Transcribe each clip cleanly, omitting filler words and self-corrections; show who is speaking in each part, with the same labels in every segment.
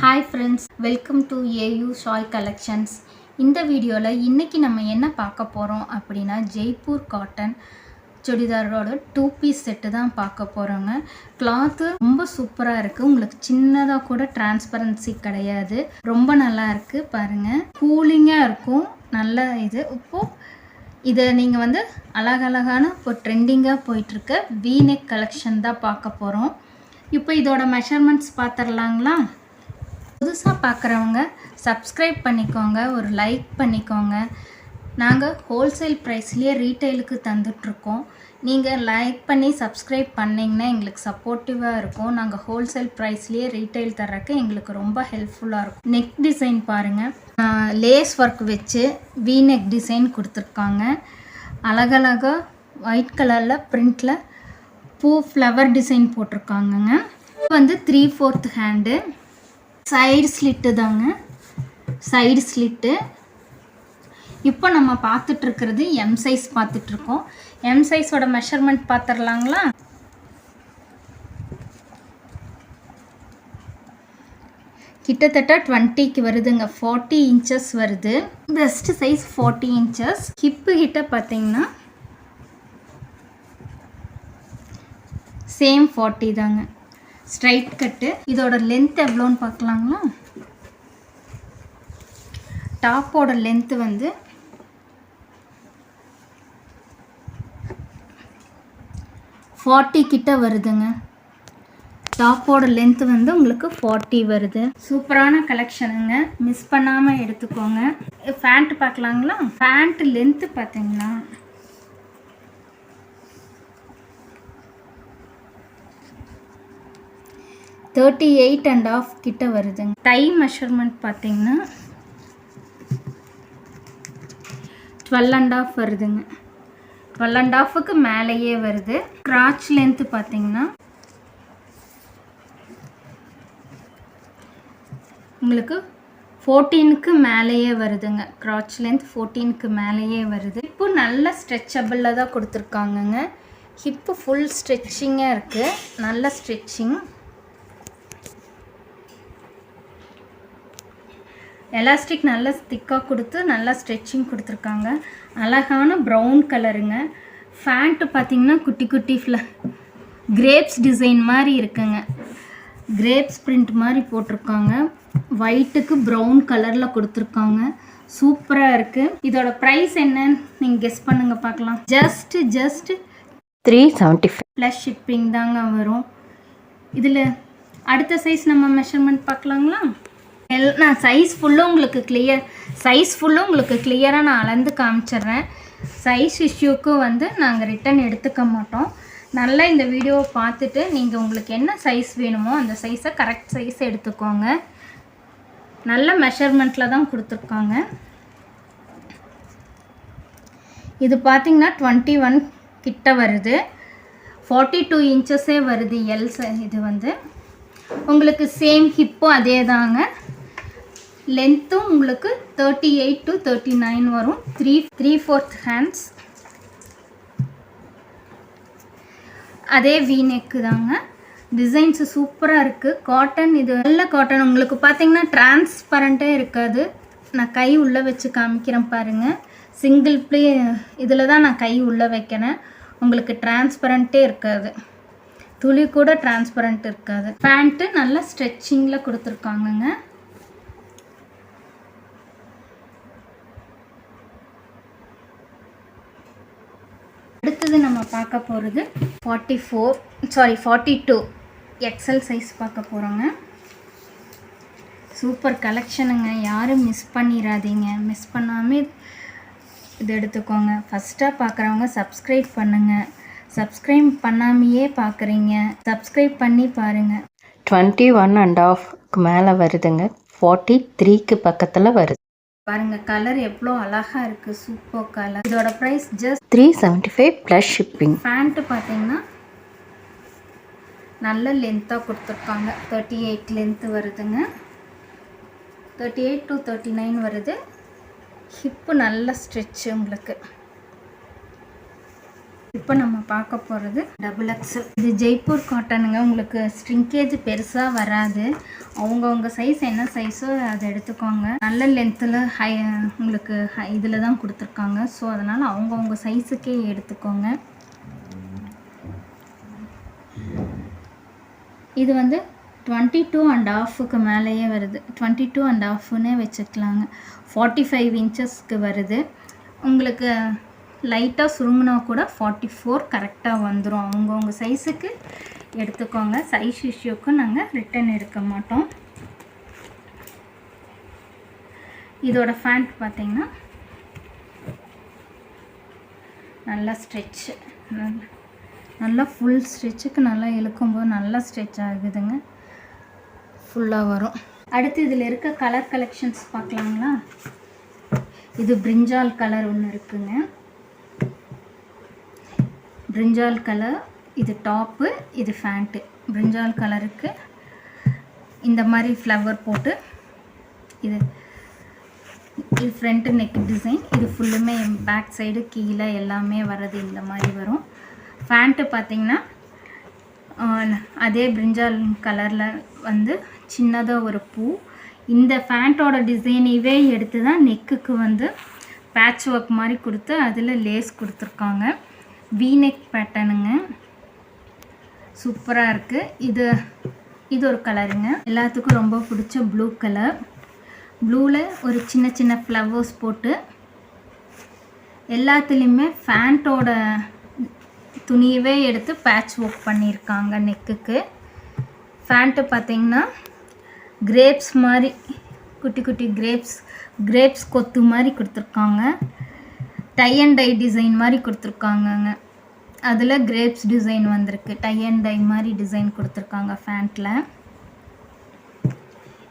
Speaker 1: Hi friends, welcome to AU Soy Collections. இந்த வீடியோவில் இன்றைக்கி நம்ம என்ன பார்க்க போகிறோம் அப்படின்னா ஜெய்ப்பூர் காட்டன் சுடிதாரோட 2 பீஸ் செட்டு தான் பார்க்க போகிறோங்க. கிளாத்து ரொம்ப சூப்பராக இருக்குது. உங்களுக்கு சின்னதாக கூட டிரான்ஸ்பரன்சி கிடையாது. ரொம்ப நல்லா இருக்குது பாருங்கள். கூலிங்காக இருக்கும். நல்ல இது. இப்போது இதை நீங்கள் வந்து அழகழகான இப்போ ட்ரெண்டிங்காக போயிட்டுருக்க வீநெக் கலெக்ஷன் தான் பார்க்க போகிறோம். இப்போ இதோட மெஷர்மெண்ட்ஸ் பார்த்துடலாங்களா? புதுசாக பார்க்குறவங்க சப்ஸ்கிரைப் பண்ணிக்கோங்க, ஒரு லைக் பண்ணிக்கோங்க. நாங்கள் ஹோல்சேல் ப்ரைஸ்லேயே ரீட்டைலுக்கு தந்துட்ருக்கோம். நீங்கள் லைக் பண்ணி சப்ஸ்கிரைப் பண்ணிங்கன்னா எங்களுக்கு சப்போர்ட்டிவாக இருக்கும். நாங்கள் ஹோல்சேல் ப்ரைஸ்லேயே ரீட்டைல் தர்றதுக்கு எங்களுக்கு ரொம்ப ஹெல்ப்ஃபுல்லாக இருக்கும். நெக் டிசைன் பாருங்கள், லேஸ் ஒர்க் வச்சு வீநெக் டிசைன் கொடுத்துருக்காங்க. அழகழகாக ஒயிட் கலரில் பிரிண்டில் பூ ஃப்ளவர் டிசைன் போட்டிருக்காங்கங்க. இது வந்து 3/4 ஹேண்டு. சைடு ஸ்லிட்டு தாங்க, சைடு ஸ்லிட்டு. இப்போ நம்ம பார்த்துட்ருக்கிறது எம் சைஸ் பார்த்துட்ருக்கோம். எம் சைஸோட மெஷர்மெண்ட் பார்த்துடலாங்களா? கிட்டத்தட்ட 20க்கு வருதுங்க. 40 இன்ச்சஸ் வருது. Best size 40 inches. ஹிப்பு கிட்ட பார்த்தீங்கன்னா சேம் 40 தாங்க. Straight cut. இதோட லென்த் எவ்வளோன்னு பார்க்கலாங்களா? டாப்போட லென்த்து வந்து 40 கிட்ட வருதுங்க. டாப்போட லென்த்து வந்து உங்களுக்கு 40 வருது. சூப்பரான கலெக்ஷனுங்க, மிஸ் பண்ணாமல் எடுத்துக்கோங்க. பேண்ட் பார்க்கலாங்களா? பேண்ட் லென்த்து பார்த்தீங்கன்னா 38.5 கிட்ட வருதுங்க. டை மெஷர்மெண்ட் பார்த்தீங்கன்னா 12.5 வருதுங்க. 12.5க்கு மேலேயே வருது. கிராச் லென்த்து பார்த்தீங்கன்னா உங்களுக்கு 14க்கு மேலேயே வருதுங்க. கிராச் லென்த் 14க்கு மேலேயே வருது. இப்போ நல்ல ஸ்ட்ரெச்சபிளில் தான் கொடுத்துருக்காங்கங்க. ஹிப்பு ஃபுல் ஸ்ட்ரெச்சிங்காக இருக்குது. நல்ல ஸ்ட்ரெச்சிங். எலாஸ்டிக் நல்லா திக்காக கொடுத்து நல்லா ஸ்ட்ரெச்சிங் கொடுத்துருக்காங்க. அழகான ப்ரௌன் கலருங்க. ஃபேண்ட்டு பார்த்திங்கன்னா குட்டி குட்டி கிரேப்ஸ் டிசைன் மாதிரி இருக்குங்க. கிரேப்ஸ் பிரிண்ட் மாதிரி போட்டிருக்காங்க. ஒயிட்டுக்கு ப்ரௌன் கலரில் கொடுத்துருக்காங்க. சூப்பராக இருக்குது. இதோட ப்ரைஸ் என்னன்னு நீங்கள் கெஸ் பண்ணுங்கள் பார்க்கலாம். ஜஸ்ட் 375 ப்ளஸ் ஷிப்பிங் தாங்க வரும். இதில் அடுத்த சைஸ் நம்ம மெஷர்மெண்ட் பார்க்கலாங்களா? நான் சைஸ் ஃபுல்லும் உங்களுக்கு கிளியராக நான் அளந்து காமிச்சிட்றேன். சைஸ் இஷ்யூக்கு வந்து நாங்கள் ரிட்டன் எடுத்துக்க மாட்டோம். நல்லா இந்த வீடியோவை பார்த்துட்டு நீங்கள் உங்களுக்கு என்ன சைஸ் வேணுமோ அந்த சைஸை கரெக்ட் சைஸ் எடுத்துக்கோங்க. நல்ல மெஷர்மெண்ட்டில் தான் கொடுத்துருக்காங்க. இது பார்த்திங்கன்னா 21 கிட்ட வருது. 42 இன்ச்சஸே வருது. இது வந்து உங்களுக்கு சேம் ஹிப்பும் அதே தாங்க. லென்த்தும் உங்களுக்கு 38 to 39 வரும். 3/4 ஹேண்ட்ஸ். அதே வீநெக்கு தாங்க. டிசைன்ஸு சூப்பராக இருக்குது. காட்டன், இது நல்ல காட்டன். உங்களுக்கு பார்த்தீங்கன்னா டிரான்ஸ்பரண்ட்டே இருக்காது. நான் கை உள்ளே வச்சு காமிக்கிறேன் பாருங்கள். சிங்கிள் ப்ளே இதில் தான் நான் கை உள்ளே வைக்கிறேன். உங்களுக்கு டிரான்ஸ்பரண்ட்டே இருக்காது. துளி கூட டிரான்ஸ்பரண்ட் இருக்காது. பேண்ட்டு நல்லா ஸ்ட்ரெச்சிங்கில் கொடுத்துருக்காங்கங்க. அடுத்தது நம்ம பார்க்க போகிறது 42 எக்ஸல் சைஸ் பார்க்க போகிறோங்க. சூப்பர் கலெக்ஷனுங்க, யாரும் மிஸ் பண்ணிடாதீங்க. மிஸ் பண்ணாமல் இது எடுத்துக்கோங்க. ஃபஸ்ட்டாக பார்க்குறவங்க சப்ஸ்கிரைப் பண்ணுங்கள். சப்ஸ்கிரைப் பண்ணாமையே பார்க்குறீங்க, சப்ஸ்கிரைப் பண்ணி பாருங்கள்.
Speaker 2: 21.5க்கு மேலே வருதுங்க. 43க்கு பக்கத்தில் வருது
Speaker 1: பாருங்கள். கலர் எவ்வளோ அழகாக இருக்குது. Super colour. இதோட price just
Speaker 2: 375 plus shipping.
Speaker 1: Pant பார்த்தீங்கன்னா நல்ல லென்த்தாக கொடுத்துருக்காங்க. 38 லென்த்து வருதுங்க. 38 to 39 வருது. ஹிப்பு நல்ல ஸ்ட்ரெச்சு உங்களுக்கு. இப்போ நம்ம பார்க்க போகிறது டபுள் எக்ஸல். இது ஜெய்ப்பூர் காட்டனுங்க. உங்களுக்கு ஸ்ட்ரிங்கேஜ் பெருசாக வராது. அவங்கவுங்க சைஸ் என்ன சைஸோ அதை எடுத்துக்கோங்க. நல்ல லென்த்தில் உங்களுக்கு இதில் தான் கொடுத்துருக்காங்க. ஸோ அதனால் அவங்கவுங்க சைஸுக்கே எடுத்துக்கோங்க. இது வந்து 22.5க்கு மேலேயே வருது. 22.5ன்னே வச்சுக்கலாங்க. 45 இன்ச்சஸ்க்கு வருது. உங்களுக்கு லைட்டாக சுருங்கினா கூட 44 கரெக்டாக வந்துடும். அவங்கவுங்க சைஸுக்கு எடுத்துக்கோங்க. சைஸ் இஷ்யூக்கு நாங்கள் ரிட்டன் எடுக்க மாட்டோம். இதோட ஃபேண்ட் பார்த்திங்கன்னா நல்லா ஸ்ட்ரெச்சு, நல்லா ஃபுல் ஸ்ட்ரெச்சுக்கு நல்லா இழுக்கும்போது நல்லா ஸ்ட்ரெச் ஆகுதுங்க. ஃபுல்லாக வரும். அடுத்து இதில் இருக்க கலர் கலெக்ஷன்ஸ் பார்க்கலாங்களா? இது பிரிஞ்சால் கலர் ஒன்று இருக்குங்க. பிரிஞ்சால் கலர், இது டாப்பு, இது ஃபேண்ட்டு. பிரிஞ்சால் கலருக்கு இந்த மாதிரி ஃப்ளவர் போட்டு இது ஃப்ரண்ட்டு நெக் டிசைன். இது ஃபுல்லுமே பேக் சைடு கீழே எல்லாமே வர்றது இந்த மாதிரி வரும். ஃபேண்ட்டு பார்த்திங்கன்னா அதே பிரிஞ்சால் கலரில் வந்து சின்னதாக ஒரு பூ. இந்த ஃபேண்ட்டோட டிசைனைவே எடுத்து தான் நெக்குக்கு வந்து பேட்ச் ஒர்க் மாதிரி கொடுத்து அதில் லேஸ் கொடுத்துருக்காங்க. வீநெக் பேட்டர்னுங்க. சூப்பராக இருக்குது. இது ஒரு கலருங்க. எல்லாத்துக்கும் ரொம்ப பிடிச்ச ப்ளூ கலர். ப்ளூவில் ஒரு சின்ன சின்ன ஃப்ளவர்ஸ் போட்டு எல்லாத்துலேயுமே ஃபேண்ட்டோட துணியவே எடுத்து பேட்ச் ஒர்க் பண்ணியிருக்காங்க நெக்குக்கு. ஃபேண்ட்டு பார்த்திங்கன்னா கிரேப்ஸ் மாதிரி குட்டி குட்டி கிரேப்ஸ் கொத்து மாதிரி கொடுத்துருக்காங்க. டை அண்ட் டை டிசைன் மாதிரி கொடுத்துருக்காங்கங்க. அதில் கிரேப்ஸ் டிசைன் வந்திருக்கு. டை அண்ட் டை மாதிரி டிசைன் கொடுத்துருக்காங்க ஃபேண்ட்டில்.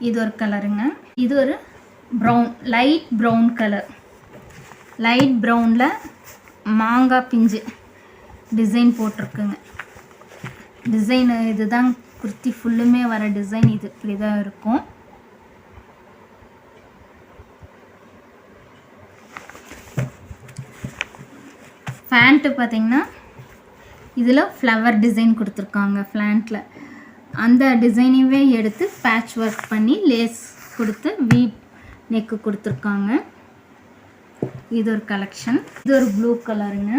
Speaker 1: இது ஒரு கலருங்க. இது ஒரு brown, light brown colour. Light ப்ரௌனில் மாங்காய் பிஞ்சு டிசைன் போட்டிருக்குங்க. டிசைன் இதுதான் குர்த்தி ஃபுல்லுமே வர டிசைன். இது இப்படி தான் இருக்கும். ஃபேண்ட்டு பார்த்திங்கன்னா இதில் ஃப்ளவர் டிசைன் கொடுத்துருக்காங்க ஃப்ளாண்ட்டில். அந்த டிசைனைவே எடுத்து பேட்ச் ஒர்க் பண்ணி லேஸ் கொடுத்து வீ நெக்கு கொடுத்துருக்காங்க. இது ஒரு கலெக்ஷன். இது ஒரு ப்ளூ கலருங்க.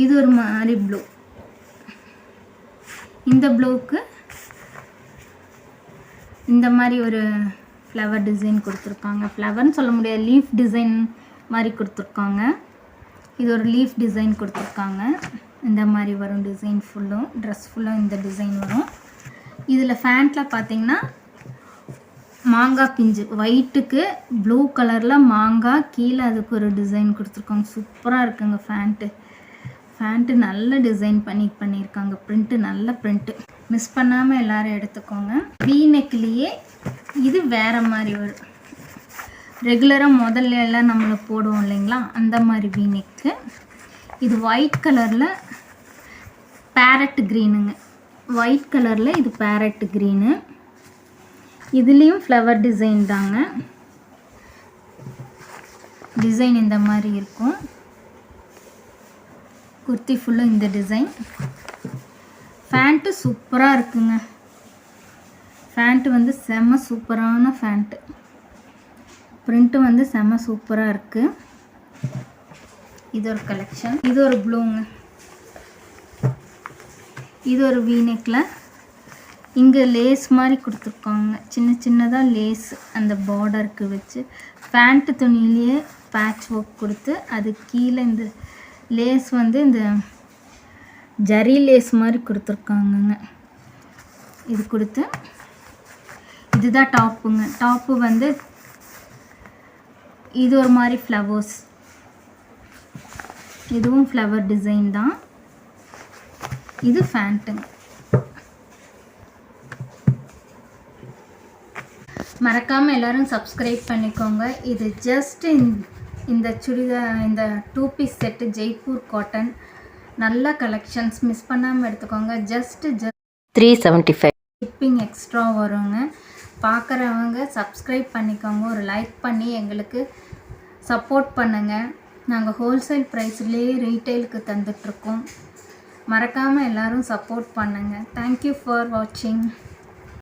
Speaker 1: இது ஒரு மாதிரி ப்ளூ. இந்த ப்ளூவுக்கு இந்த மாதிரி ஒரு ஃப்ளவர் டிசைன் கொடுத்துருக்காங்க. ஃப்ளவர்னு சொல்ல முடியாது, லீஃப் டிசைன் மாதிரி கொடுத்துருக்காங்க. இது ஒரு லீஃப் டிசைன் கொடுத்துருக்காங்க. இந்த மாதிரி வரும் டிசைன் ஃபுல்லும். ட்ரெஸ் ஃபுல்லும் இந்த டிசைன் வரும். இதில் ஃபேண்ட்டில் பார்த்திங்கன்னா மாங்காய் பிஞ்சு ஒயிட்டுக்கு ப்ளூ கலரில் மாங்காய், கீழே அதுக்கு ஒரு டிசைன் கொடுத்துருக்காங்க. சூப்பராக இருக்குங்க ஃபேண்ட்டு நல்ல டிசைன் பண்ணியிருக்காங்க. ப்ரிண்ட்டு நல்ல ப்ரிண்ட்டு. மிஸ் பண்ணாமல் எல்லோரும் எடுத்துக்கோங்க. வீ நெக்லேயே இது வேறு மாதிரி வரும். ரெகுலராக முதல்ல எல்லாம் நம்மளை போடுவோம் இல்லைங்களா, அந்த மாதிரி வீ நெக்கு. இது ஒயிட் கலரில் பேரட் க்ரீனுங்க. ஒயிட் கலரில் இது பேரட் க்ரீனு. இதுலேயும் ஃப்ளவர் டிசைன் தாங்க. டிசைன் இந்த மாதிரி இருக்கும். குர்த்தி ஃபுல்லும் இந்த டிசைன். ஃபேண்ட்டு சூப்பராக இருக்குங்க. ஃபேண்ட்டு வந்து செம்ம சூப்பரான ஃபேண்ட்டு. ப்ரிண்ட்டு வந்து செம்ம சூப்பராக இருக்குது. இது ஒரு கலெக்ஷன். இது ஒரு ப்ளூங்க. இது ஒரு வீநெக்கில் இங்கே லேஸ் மாதிரி கொடுத்துருக்காங்க. சின்ன சின்னதாக லேஸ் அந்த பார்டருக்கு வச்சு பேண்ட்டு துணியிலேயே பேட்ச் ஒர்க் கொடுத்து அது கீழே இந்த லேஸ் வந்து இந்த ஜரி லேஸ் மாதிரி கொடுத்துருக்காங்கங்க. இது கொடுத்து இதுதான் டாப்புங்க. டாப்பு வந்து இது ஒரு மாதிரி ஃப்ளவர்ஸ். இதுவும் ஃப்ளவர் டிசைன் தான். இது ஃபேண்ட்டுங்க. மறக்காமல் எல்லோரும் சப்ஸ்கிரைப் பண்ணிக்கோங்க. இது ஜஸ்ட் இந்த இந்த 2 பீஸ் செட்டு ஜெய்ப்பூர் காட்டன் நல்ல கலெக்ஷன்ஸ். மிஸ் பண்ணாமல் எடுத்துக்கோங்க. ஜஸ்ட்
Speaker 2: 375
Speaker 1: ஷிப்பிங் எக்ஸ்ட்ரா வருங்க. பார்க்குறவங்க சப்ஸ்கிரைப் பண்ணிக்கோங்க. ஒரு லைக் பண்ணி எங்களுக்கு சப்போர்ட் பண்ணுங்கள். நாங்கள் ஹோல்சேல் ப்ரைஸ்லேயே ரீட்டெயிலுக்கு தந்துட்ருக்கோம். மறக்காமல் எல்லோரும் சப்போர்ட் பண்ணுங்கள். தேங்க்யூ ஃபார் வாட்சிங்.